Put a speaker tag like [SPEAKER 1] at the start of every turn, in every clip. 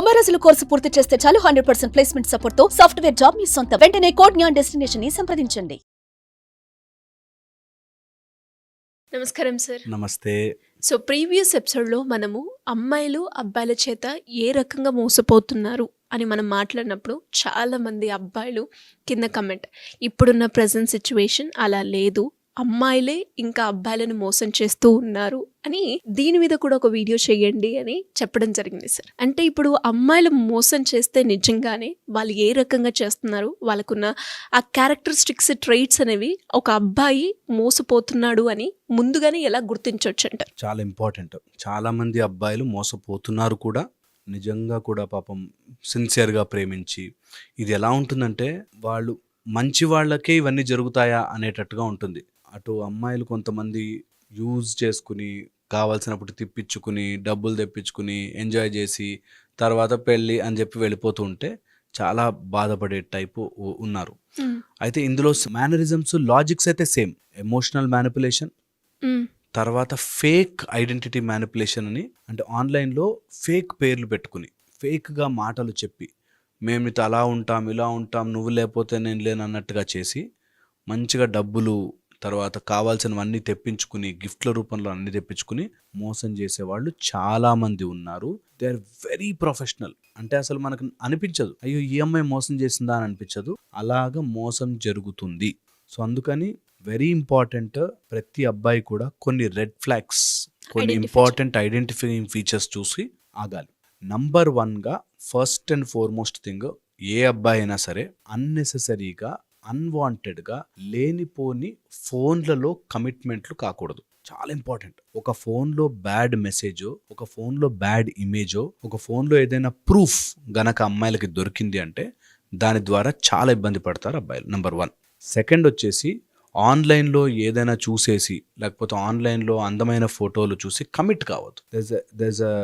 [SPEAKER 1] 90 రోజుల కోర్సు పూర్తి చేస్తే చాలు 100% ప్లేస్మెంట్ సపోర్ట్ తో సాఫ్ట్వేర్ జాబ్ మీ సొంతం. వెంటనే కోడ్ జ్ఞాన్ డెస్టినేషన్ ని సంప్రదించండి.
[SPEAKER 2] నమస్కారం సార్.
[SPEAKER 3] నమస్తే.
[SPEAKER 2] సో ప్రీవియస్ ఎపిసోడ్లో మనము అమ్మాయిలు అబ్బాయిల చేత ఏ రకంగా మోసపోతున్నారు అని మనం మాట్లాడినప్పుడు చాలామంది అబ్బాయిలు కింద కమెంట్, ఇప్పుడున్న ప్రజెంట్ సిచ్యువేషన్ అలా లేదు, అమ్మాయిలే ఇంకా అబ్బాయిలను మోసం చేస్తూ ఉన్నారు అని దీని మీద కూడా ఒక వీడియో చేయండి అని చెప్పడం జరిగింది సార్. అంటే ఇప్పుడు అమ్మాయిలు మోసం చేస్తే నిజంగానే వాళ్ళు ఏ రకంగా చేస్తున్నారు, వాళ్ళకున్న ఆ క్యారెక్టరిస్టిక్స్ ట్రైట్స్ అనేవి ఒక అబ్బాయి మోసపోతున్నాడు అని ముందుగానే ఎలా గుర్తించవచ్చు అంటారు?
[SPEAKER 3] చాలా ఇంపార్టెంట్. చాలా మంది అబ్బాయిలు మోసపోతున్నారు కూడా, నిజంగా కూడా పాపం సిన్సియర్గా ప్రేమించి. ఇది ఎలా ఉంటుందంటే వాళ్ళు మంచి వాళ్ళకే ఇవన్నీ జరుగుతాయా అనేటట్టుగా ఉంటుంది. అటు అమ్మాయిలు కొంతమంది యూజ్ చేసుకుని కావాల్సినప్పుడు తిప్పించుకుని డబ్బులు తెప్పించుకుని ఎంజాయ్ చేసి తర్వాత పెళ్ళి అని చెప్పి వెళ్ళిపోతూ ఉంటే చాలా బాధపడే టైపు ఉన్నారు. అయితే ఇందులో మేనరిజమ్స్, లాజిక్స్ అయితే సేమ్. ఎమోషనల్ మ్యానిపులేషన్, తర్వాత ఫేక్ ఐడెంటిటీ మ్యానిపులేషన్ అని, అంటే ఆన్లైన్లో ఫేక్ పేర్లు పెట్టుకుని ఫేక్గా మాటలు చెప్పి మేము నీతో అలా ఉంటాం ఇలా ఉంటాం, నువ్వు లేకపోతే నేను లేను అన్నట్టుగా చేసి మంచిగా డబ్బులు తర్వాత కావాల్సినవన్నీ తెప్పించుకుని గిఫ్ట్ల రూపంలో అన్ని తెప్పించుకుని మోసం చేసేవాళ్ళు చాలామంది ఉన్నారు. They are very professional. అంటే అసలు మనకు అనిపించదు అయ్యో ఈ అమ్మాయి మోసం చేసిందా అని అనిపించదు. అలాగ మోసం జరుగుతుంది. సో అందుకని వెరీ ఇంపార్టెంట్, ప్రతి అబ్బాయి కూడా కొన్ని రెడ్ ఫ్లాగ్స్, కొన్ని ఇంపార్టెంట్ ఐడెంటిఫైయింగ్ ఫీచర్స్ చూసి ఆగాలి. నంబర్ 1గా ఫస్ట్ అండ్ ఫార్మోస్ట్ థింగ్, ఏ అబ్బాయి అయినా సరే అన్నెసెసరీగా అన్వాంటెడ్గా లేనిపోని ఫోన్లలో కమిట్మెంట్లు కాకూడదు. చాలా ఇంపార్టెంట్. ఒక ఫోన్లో బ్యాడ్ మెసేజో, ఒక ఫోన్లో బ్యాడ్ ఇమేజో, ఒక ఫోన్లో ఏదైనా ప్రూఫ్ గనక అమ్మాయిలకి దొరికింది అంటే దాని ద్వారా చాలా ఇబ్బంది పడతారు అబ్బాయిలు. నంబర్ 1. సెకండ్ వచ్చేసి ఆన్లైన్లో ఏదైనా చూసేసి లేకపోతే ఆన్లైన్లో అందమైన ఫోటోలు చూసి కమిట్ కావద్దు. దెర్స్ అ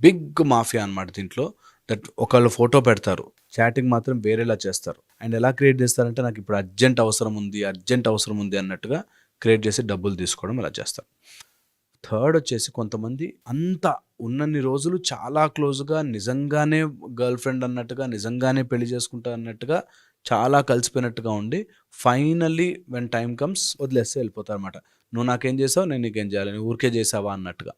[SPEAKER 3] బిగ్ మాఫియా అనమాట దీంట్లో. దట్ ఒకళ్ళు ఫోటో పెడతారు, చాటింగ్ మాత్రం వేరేలా చేస్తారు. అండ్ ఎలా క్రియేట్ చేస్తారంటే నాకు ఇప్పుడు అర్జెంట్ అవసరం ఉంది అన్నట్టుగా క్రియేట్ చేసి డబ్బులు తీసుకోవడం అలా చేస్తారు. థర్డ్ వచ్చేసి కొంతమంది అంత ఉన్నన్ని రోజులు చాలా క్లోజ్గా, నిజంగానే గర్ల్ ఫ్రెండ్ అన్నట్టుగా, నిజంగానే పెళ్లి చేసుకుంటా అన్నట్టుగా చాలా కలిసిపోయినట్టుగా ఉండి ఫైనల్లీ వెన్ టైం కమ్స్ వదిలేస్తే వెళ్ళిపోతారు అనమాట. నువ్వు నాకేం చేసావు, నేను నీకేం చేయాలి, నువ్వు ఊరికే చేసావా అన్నట్టుగా.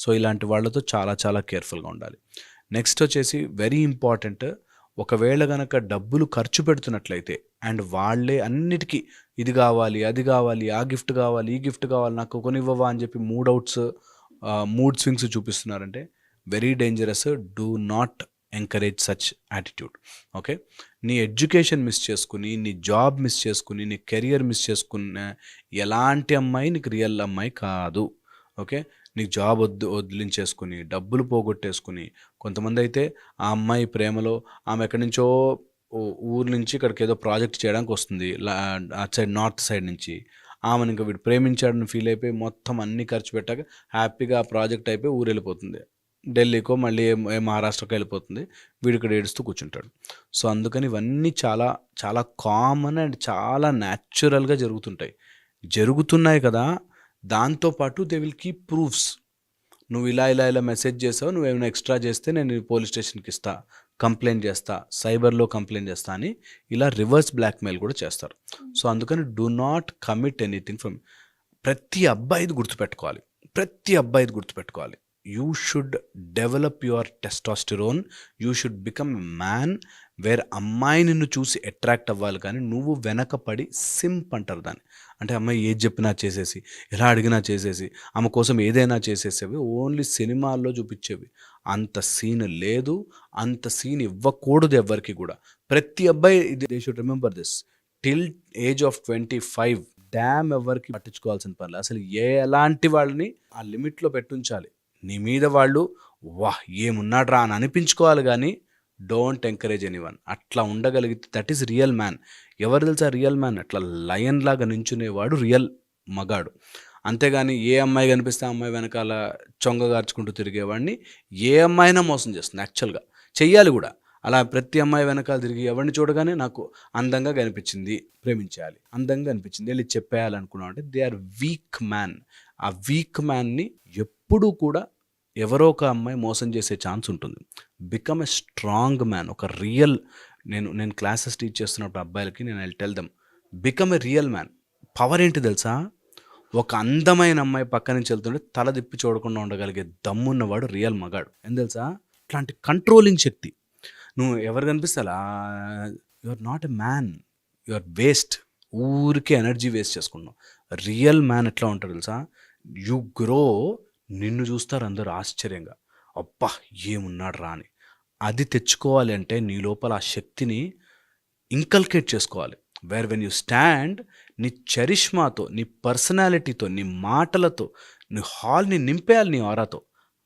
[SPEAKER 3] సో ఇలాంటి వాళ్ళతో చాలా చాలా కేర్ఫుల్గా ఉండాలి. నెక్స్ట్ వచ్చేసి వెరీ ఇంపార్టెంట్, ఒకవేళ గనక డబ్బులు ఖర్చు పెడుతున్నట్లయితే అండ్ వాళ్ళే అన్నిటికీ ఇది కావాలి, అది కావాలి, ఆ గిఫ్ట్ కావాలి, ఈ గిఫ్ట్ కావాలి, నాకు కొనివ్వవా అని చెప్పి మూడ్ స్వింగ్స్ చూపిస్తున్నారంటే very dangerous. Do not encourage such attitude. Okay, నీ ఎడ్యుకేషన్ మిస్ చేసుకుని, నీ జాబ్ మిస్ చేసుకుని, నీ కెరియర్ మిస్ చేసుకున్న ఎలాంటి అమ్మాయి నీకు రియల్ అమ్మాయి కాదు. ఓకే, నీకు జాబ్ వదిలించేసుకుని డబ్బులు పోగొట్టేసుకుని, కొంతమంది అయితే ఆ అమ్మాయి ప్రేమలో ఆమె ఎక్కడి నుంచో ఊరు నుంచి ఇక్కడికి ఏదో ప్రాజెక్ట్ చేయడానికి వస్తుంది, అటు సైడ్ నార్త్ సైడ్ నుంచి. ఆమెను ఇంకా వీడు ప్రేమించాడని ఫీల్ అయిపోయి మొత్తం అన్నీ ఖర్చు పెట్టాక హ్యాపీగా ఆ ప్రాజెక్ట్ అయిపోయి ఊరు వెళ్ళిపోతుంది, ఢిల్లీకో మళ్ళీ మహారాష్ట్రకో వెళ్ళిపోతుంది. వీడు ఇక్కడ ఏడుస్తూ కూర్చుంటాడు. సో అందుకని ఇవన్నీ చాలా చాలా కామన్ అండ్ చాలా న్యాచురల్గా జరుగుతున్నాయి కదా. దాంతోపాటు దే విల్ కీప్ ప్రూఫ్స్. నువ్వు ఇలా మెసేజ్ చేసావు, నువ్వేమైనా ఎక్స్ట్రా చేస్తే నేను పోలీస్ స్టేషన్కి ఇస్తా, కంప్లైంట్ చేస్తా, సైబర్లో కంప్లైంట్ చేస్తా అని ఇలా రివర్స్ బ్లాక్మెయిల్ కూడా చేస్తారు. సో అందుకని do not commit anything from. ప్రతి అబ్బాయిది గుర్తుపెట్టుకోవాలి. You should develop your testosterone. You should become a man where అమ్మాయి నిన్ను చూసి అట్రాక్ట్ అవ్వాలి, కానీ నువ్వు వెనకపడి సింప్ అంటారు దాన్ని. అంటే అమ్మాయి ఏది చెప్పినా చేసేసి, ఎలా అడిగినా చేసేసి, ఆమె కోసం ఏదైనా చేసేసేవి ఓన్లీ సినిమాల్లో చూపించేవి. అంత సీన్ లేదు, అంత సీన్ ఇవ్వకూడదు ఎవరికి కూడా. ప్రతి అబ్బాయి they should remember this. Till age of 25 dam ఎవరికి పట్టించుకోవాల్సిన పనులు. అసలు ఎలాంటి వాళ్ళని ఆ లిమిట్లో పెట్టుంచాలి. నీ మీద వాళ్ళు వాహ్ ఏమున్నాడ్రా అని అనిపించుకోవాలి, కానీ డోంట్ ఎంకరేజ్ ఎనీవన్. అట్లా ఉండగలిగితే దట్ ఈస్ రియల్ మ్యాన్. ఎవరు తెలుసా రియల్ మ్యాన్? అట్లా లయన్ లాగా నించునేవాడు రియల్ మగాడు. అంతేగాని ఏ అమ్మాయి కనిపిస్తే ఆ అమ్మాయి వెనకాల చొంగగార్చుకుంటూ తిరిగేవాడిని ఏ అమ్మాయినా మోసం చేస్తుంది. యాక్చువల్గా చెయ్యాలి కూడా అలా. ప్రతి అమ్మాయి వెనకాల తిరిగి ఎవరిని చూడగానే నాకు అందంగా కనిపించింది, ప్రేమించేయాలి, అందంగా అనిపించింది వెళ్ళి చెప్పేయాలనుకున్నాం అంటే దే ఆర్ వీక్ మ్యాన్. ఆ వీక్ మ్యాన్ని ఎప్పుడూ కూడా ఎవరో ఒక అమ్మాయి మోసం చేసే ఛాన్స్ ఉంటుంది. బికమ్ ఎ స్ట్రాంగ్ మ్యాన్. ఒక రియల్ నేను క్లాసెస్ టీచ్ చేస్తున్నప్పుడు అబ్బాయిలకి నేను I tell them, become a real man. Power ఏంటి తెలుసా? ఒక అందమైన అమ్మాయి పక్క నుంచి వెళ్తుంటే తల తిప్పి చూడకుండా ఉండగలిగే దమ్మున్నవాడు రియల్ మగాడు. ఏం తెలుసా? ఇట్లాంటి కంట్రోలింగ్ శక్తి. నువ్వు ఎవరు కనిపిస్తా, you are not a man, you are waste. ఊరికే ఎనర్జీ వేస్ట్ చేసుకున్నావు. రియల్ మ్యాన్ ఎట్లా ఉంటాడు తెలుసా? యు గ్రో, నిన్ను చూస్తారు అందరూ ఆశ్చర్యంగా, అబ్బా ఏమున్నాడు రా అని. అది తెచ్చుకోవాలి అంటే నీ లోపల ఆ శక్తిని ఇంకల్కేట్ చేసుకోవాలి. వేర్ వెన్ యూ స్టాండ్, నీ చరిష్మాతో, నీ పర్సనాలిటీతో, నీ మాటలతో నీ హాల్ని నింపేయాలి నీ ఆరాతో.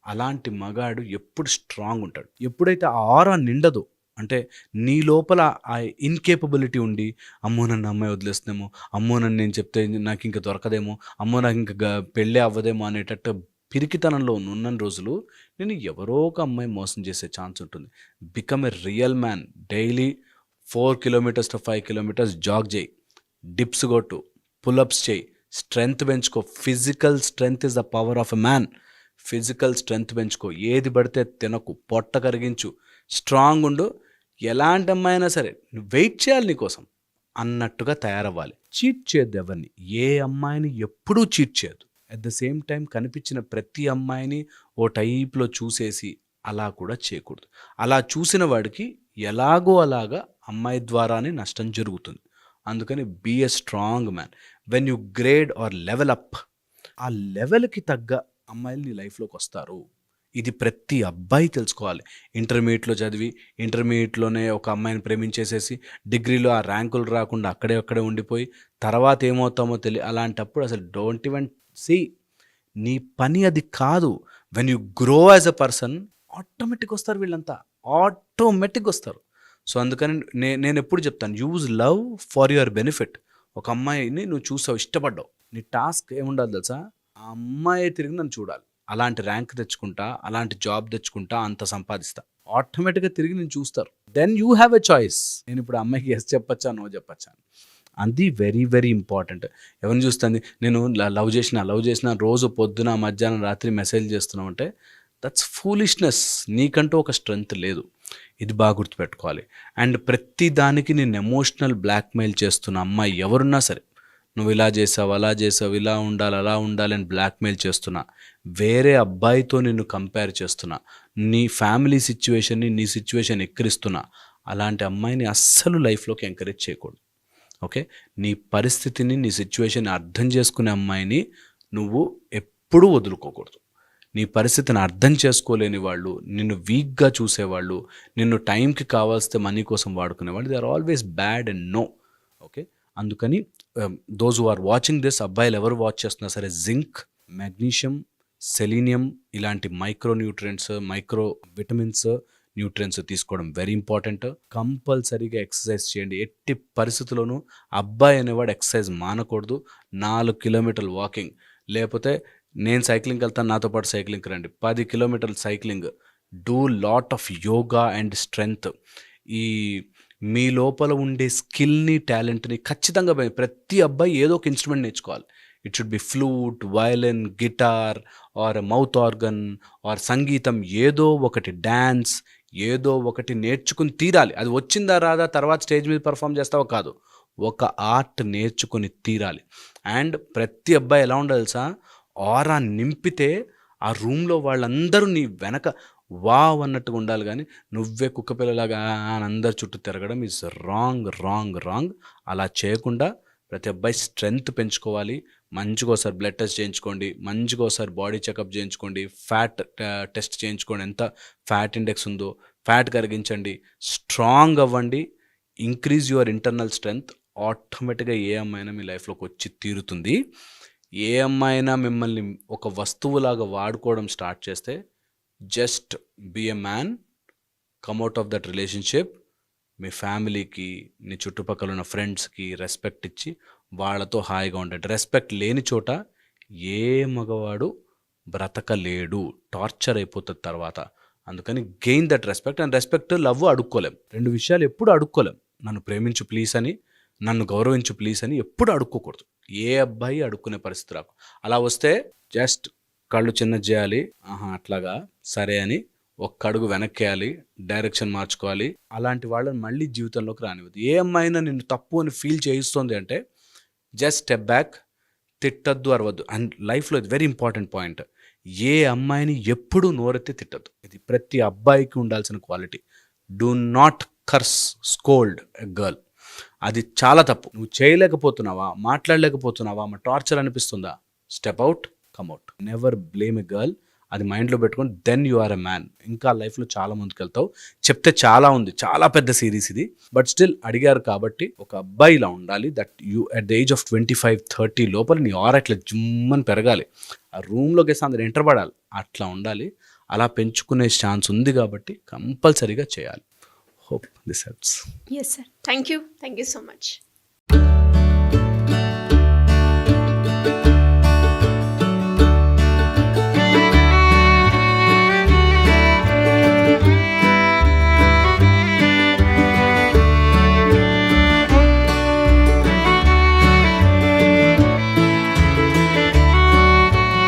[SPEAKER 3] అలాంటి మగాడు ఎప్పుడు స్ట్రాంగ్ ఉంటాడు. ఎప్పుడైతే ఆ ఆరా నిండదో, అంటే నీ లోపల ఆ ఇన్కేపబిలిటీ ఉండి, అమ్మో నన్ను అమ్మాయి వదిలేస్తుందేమో, అమ్మో నన్ను నేను చెప్తే నాకు ఇంకా దొరకదేమో, అమ్మో నాకు ఇంకా పెళ్ళే అవ్వదేమో అనేటట్టు పిరికితనంలో ఉన్న రోజులు నేను ఎవరో ఒక అమ్మాయి మోసం చేసే ఛాన్స్ ఉంటుంది. Become a real man. Daily 4 kilometers to 5 kilometers jog చేయి, డిప్స్ కొట్టు, పుల్అప్స్ చేయి, స్ట్రెంగ్త్ పెంచుకో. Physical strength is the power of a man. Physical strength పెంచుకో. ఏది పడితే తినకు, పొట్ట కరిగించు, స్ట్రాంగ్ ఉండు. ఎలాంటి అమ్మాయి అయినా సరే నువ్వు వెయిట్ చేయాలి నీకోసం అన్నట్టుగా తయారవ్వాలి. చీట్ చేయొద్దు ఎవరిని. ఏ అమ్మాయిని ఎప్పుడూ చీట్ చేయొద్దు. అట్ ద సేమ్ టైం కనిపించిన ప్రతి అమ్మాయిని ఓ టైప్లో చూసేసి అలా కూడా చేయకూడదు. అలా చూసిన వాడికి ఎలాగో అలాగా అమ్మాయి ద్వారానే నష్టం జరుగుతుంది. అందుకని be a strong man. When you grade or level up, ఆ లెవెల్కి తగ్గ అమ్మాయిలు నీ లైఫ్లోకి వస్తారు. ఇది ప్రతి అబ్బాయి తెలుసుకోవాలి. ఇంటర్మీడియట్లో చదివి ఇంటర్మీడియట్లోనే ఒక అమ్మాయిని ప్రేమించేసేసి డిగ్రీలో ఆ ర్యాంకులు రాకుండా అక్కడే ఉండిపోయి తర్వాత ఏమవుతామో అలాంటప్పుడు అసలు డోంట్ ఈవెన్ సీ. నీ పని అది కాదు. When you grow as a person automatic వస్తారు వీళ్ళంతా, ఆటోమేటిక్ వస్తారు. సో అందుకని నేను ఎప్పుడు చెప్తాను, use love for your benefit. ఒక అమ్మాయిని నువ్వు చూసావు, ఇష్టపడ్డావు, నీ టాస్క్ ఏముండాలి తెలుసా? ఆ అమ్మాయి తిరిగి నన్ను చూడాలి, అలాంటి ర్యాంక్ తెచ్చుకుంటా, అలాంటి జాబ్ తెచ్చుకుంటా, అంత సంపాదిస్తా. ఆటోమేటిక్గా తిరిగి నేను చూస్తారు. Then you have a choice. నేను ఇప్పుడు అమ్మాయికి ఎస్ చెప్పచ్చా, నో చెప్పచ్చా, అది వెరీ వెరీ ఇంపార్టెంట్. ఎవరిని చూస్తుంది, నేను లవ్ చేసిన రోజు పొద్దున మధ్యాహ్నం రాత్రి మెసేజ్ చేస్తున్నావు అంటే దట్స్ ఫూలిష్నెస్. నీకంటూ ఒక స్ట్రెంగ్త్ లేదు. ఇది బాగా గుర్తుపెట్టుకోవాలి. అండ్ ప్రతి దానికి నేను ఎమోషనల్ బ్లాక్మెయిల్ చేస్తున్న అమ్మాయి ఎవరున్నా సరే, నువ్వు ఇలా చేసావు, అలా చేసావు, ఇలా ఉండాలి, అలా ఉండాలి అని బ్లాక్మెయిల్ చేస్తున్నా, వేరే అబ్బాయితో నిన్ను కంపేర్ చేస్తున్నా, నీ ఫ్యామిలీ సిచ్యువేషన్ని నీ సిచ్యువేషన్ ఎక్కిరిస్తున్నా, అలాంటి అమ్మాయిని అస్సలు లైఫ్లోకి ఎంకరేజ్ చేయకూడదు. ఓకే, నీ పరిస్థితిని, నీ సిచ్యువేషన్ని అర్థం చేసుకునే అమ్మాయిని నువ్వు ఎప్పుడూ వదులుకోకూడదు. నీ పరిస్థితిని అర్థం చేసుకోలేని వాళ్ళు, నిన్ను వీక్గా చూసేవాళ్ళు, నిన్ను టైంకి కావాల్సిన మనీ కోసం వాడుకునేవాళ్ళు, they are always bad and no. Okay, అందుకని those who are watching this, అబ్బాయిలు ఎవరు వాచ్ చేస్తున్నా సరే, జింక్, మెగ్నీషియం, సెలీనియం ఇలాంటి micro nutrients, micro vitamins, nutrients తీసుకోవడం వెరీ ఇంపార్టెంట్. కంపల్సరీగా ఎక్సర్సైజ్ చేయండి. ఎట్టి పరిస్థితుల్లోనూ అబ్బాయి అనేవాడు ఎక్సర్సైజ్ మానకూడదు. 4 kilometers వాకింగ్, లేకపోతే నేను సైక్లింగ్కి వెళ్తాను, నాతో పాటు సైక్లింగ్కి రండి. 10 kilometers cycling. Do lot of yoga and strength. ఈ మీ లోపల ఉండే స్కిల్ని, టాలెంట్ని ఖచ్చితంగా ప్రతి అబ్బాయి ఏదో ఒక ఇన్స్ట్రుమెంట్ నేర్చుకోవాలి. It should be flute, violin, guitar or mouth organ or సంగీతం, ఏదో ఒకటి, డ్యాన్స్, ఏదో ఒకటి నేర్చుకుని తీరాలి. అది వచ్చిందా రాదా తర్వాత స్టేజ్ మీద పర్ఫామ్ చేస్తావో కాదు, ఒక ఆర్ట్ నేర్చుకుని తీరాలి. అండ్ ప్రతి అబ్బాయి ఎలా ఉండాలి తెలుసా? ఆరా నింపితే ఆ రూమ్లో వాళ్ళందరూ నీ వెనక వావ్ అన్నట్టుగా ఉండాలి. కానీ నువ్వే కుక్క పిల్లలాగా అందరు చుట్టూ తిరగడం ఈజ్ రాంగ్ రాంగ్ రాంగ్. అలా చేయకుండా ప్రతి అబ్బాయి స్ట్రెంగ్త్ పెంచుకోవాలి. మంచిగా ఒకసారి బ్లడ్ టెస్ట్ చేయించుకోండి, మంచిగా ఒకసారి బాడీ చెకప్ చేయించుకోండి, ఫ్యాట్ టెస్ట్ చేయించుకోండి, ఎంత ఫ్యాట్ ఇండెక్స్ ఉందో, ఫ్యాట్ కరిగించండి, స్ట్రాంగ్ అవ్వండి, ఇంక్రీజ్ యువర్ ఇంటర్నల్ స్ట్రెంగ్త్. ఆటోమేటిక్గా ఏ అమ్మాయినా మీ లైఫ్లోకి వచ్చి తీరుతుంది. ఏ అమ్మాయినా మిమ్మల్ని ఒక వస్తువులాగా వాడుకోవడం స్టార్ట్ చేస్తే, just be a man, come out of that relationship. మీ ఫ్యామిలీకి, నీ చుట్టుపక్కల ఉన్న ఫ్రెండ్స్కి రెస్పెక్ట్ ఇచ్చి వాళ్ళతో హాయిగా ఉండండి. రెస్పెక్ట్ లేని చోట ఏ మగవాడు బ్రతకలేడు, టార్చర్ అయిపోతుంది తర్వాత. అందుకని gain that respect. And respect, love అడుక్కోలేం. 2 విషయాలు ఎప్పుడు అడుక్కోలేం. నన్ను ప్రేమించు ప్లీజ్ అని, నన్ను గౌరవించు ప్లీజ్ అని ఎప్పుడు అడుక్కోకూడదు. ఏ అబ్బాయి అడుక్కునే పరిస్థితి రాకు. అలా వస్తే జస్ట్ కళ్ళు చిన్న చేయాలి, ఆహా అట్లాగా సరే అని ఒక్క అడుగు వెనక్కేయాలి, డైరెక్షన్ మార్చుకోవాలి. అలాంటి వాళ్ళని మళ్ళీ జీవితంలోకి రానివ్వదు. ఏ అమ్మాయినా నిన్ను తప్పు అని ఫీల్ చేయిస్తుంది అంటే జస్ట్ స్టెప్ బ్యాక్, తిట్టద్దు, అరవద్దు. అండ్ లైఫ్లో ఇది వెరీ ఇంపార్టెంట్ పాయింట్, ఏ అమ్మాయిని ఎప్పుడూ నోరెత్తి తిట్టద్దు. ఇది ప్రతి అబ్బాయికి ఉండాల్సిన quality. Do not curse, scold a girl. అది చాలా తప్పు. నువ్వు చేయలేకపోతున్నావా, మాట్లాడలేకపోతున్నావా, మా టార్చర్ అనిపిస్తుందా, step out, come out. Never blame a girl. అది మైండ్లో పెట్టుకొని then you are a man. ఇంకా లైఫ్లో చాలా ముందుకు వెళ్తావు. చెప్తే చాలా ఉంది, చాలా పెద్ద సిరీస్ ఇది, బట్ స్టిల్ అడిగారు కాబట్టి ఒక అబ్బాయి ఇలా ఉండాలి. That you at the age of 25-30 లోపల నీ ఆర్ అట్లా జుమ్మని పెరగాలి. ఆ రూమ్లోకి వేస్తే అందరు ఎంటర్ పడాలి, అట్లా ఉండాలి. అలా పెంచుకునే ఛాన్స్ ఉంది కాబట్టి కంపల్సరీగా చేయాలి. Hope this helps.
[SPEAKER 2] Yes sir, thank you so much.